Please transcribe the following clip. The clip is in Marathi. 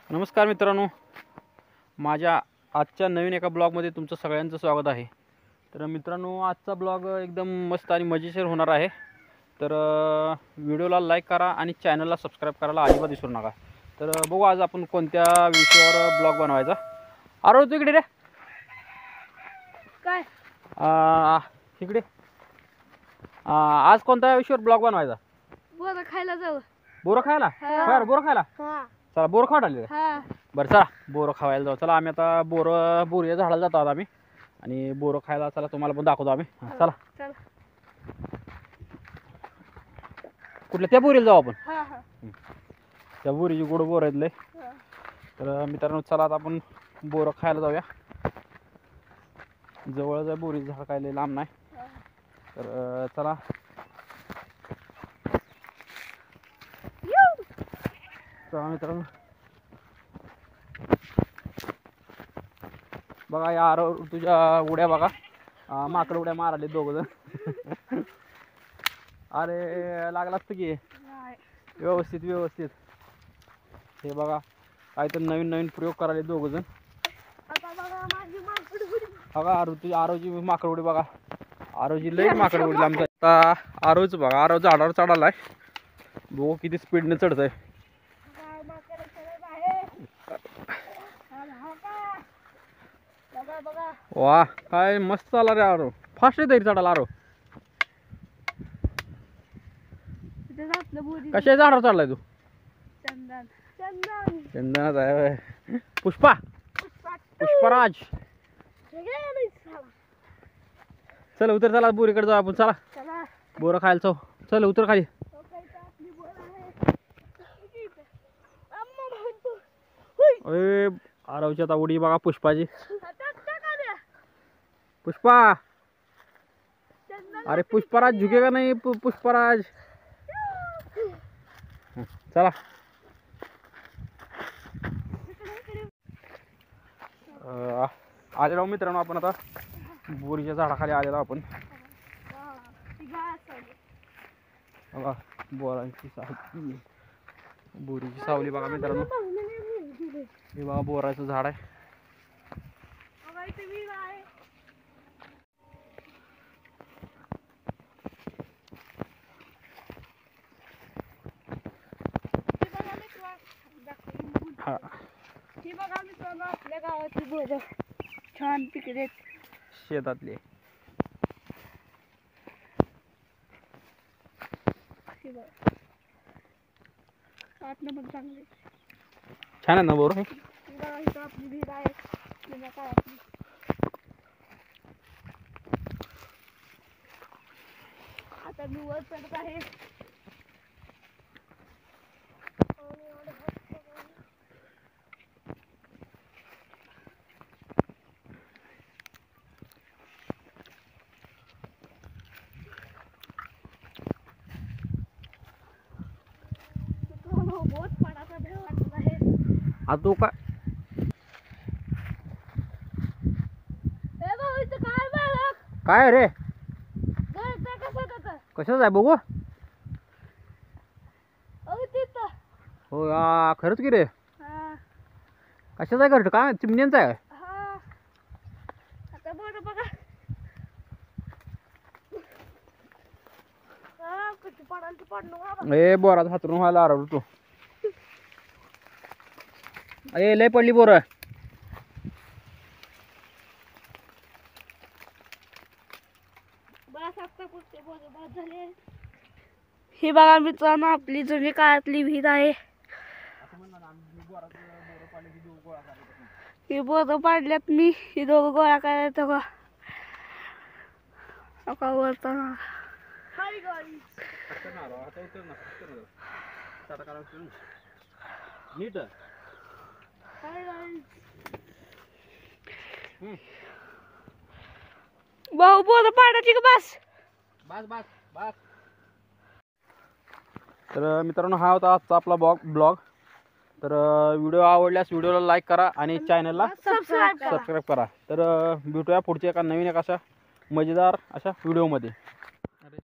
नमस्कार मित्रांनो, माझ्या आजच्या नवीन एका ब्लॉगमध्ये तुमचं सगळ्यांचं स्वागत आहे। तर मित्रांनो, आजचा ब्लॉग एकदम मस्त आणि मजेशीर होणार आहे। तर व्हिडिओला लाईक करा आणि चॅनलला सबस्क्राईब करायला अजिबात विसरू नका। तर बघू आज आपण कोणत्या विषयावर ब्लॉग बनवायचा। आरो तू इकडे रे, काय इकडे आज कोणत्या विषयावर ब्लॉग बनवायचा? बोरं खायला जाऊ। बोरं खायला? बरं, बोरं खायला चला, बोरं खाऊ आले। बरं चला, बोरं खावायला जाऊ। चला आम्ही आता बोरं झाडाला जातो आम्ही आणि बोरं खायला। चला तुम्हाला पण दाखवतो आम्ही। चला कुठल्या त्या बोरीला जाऊ आपण। त्या बोरीची गोड बोर आहेत लय। तर मित्रांनो चला आता आपण बोरं खायला जाऊया। जवळच आहे बोरीचं झाड, काय लय लांब नाही। तर चला चला मित्रांनो, बघा यार तुझ्या उड्या बघा, माकड उड्या माराले दोघ जण। अरे लागला असतं की व्यवस्थित व्यवस्थित। हे बघा काय तर नवीन नवीन प्रयोग करायले दोघ जण। बघा आरोची माकड उडी बघा, आरोची लई माकड उडी लांब। आता आरोच बघा, आरो झाडावर चढालाय, बघू किती स्पीडने चढतंय। वा काय मस्त चालला रे आरो, फास्ट आहे तरी चढाला आरो। कशा झाडावर चढलाय तू? चंदनाच आहे। पुष्पराज चल उतर, चला बोरीकडे जाऊ आपण। चला बोरं खायला जाऊ, चल उतर खाली। अरे आरवची आता उडी बघा पुष्पाची। पुष्पा, अरे पुष्पराज झुकेगा नहीं पुष्पराज। चला आलेलो मित्रांनो आपण आता बोरीच्या झाडाखाली आलेलो आपण। बघा बोरांची सावली, बोरीची सावली बघा मित्रांनो। हे बघा बोराचं झाड आहे। ही बघा मित्रांनो, आपल्या गावातली बोरं छान पिकलेत शेतातले। आतनं पण चांगले छान आहे ना बोर? बघा इथं आपली विहीर आहे जुन्या काळातली। आता मी वर चढत आहे। बहुत पडाचा भय वाटत आहे। आता तू काय काय रे, कशाच आहे बघू? हो खरंच की रे, कशाच आहे घरट? काय चिमण्यांचं आहे? ए बोरात हातरून व्हायला आरवलो तू। ए लय पडली बोर। ही बघा मित्रांनो, आपली जुनी काळातली विहीर आहे। ही बोरं पाडल्यात मी, ही दोघं गोळा करायचं का वरताना। भाऊ बोरं पाडायची का? बस बस बस बस। तर मित्रांनो हा होता आजचा आपला ब्लॉग। तर व्हिडिओ आवडल्यास व्हिडिओला लाईक करा आणि चॅनलला सबस्क्राईब करा। तर भेटूया पुढच्या एका नवीन एक अशा मजेदार अशा व्हिडिओमध्ये।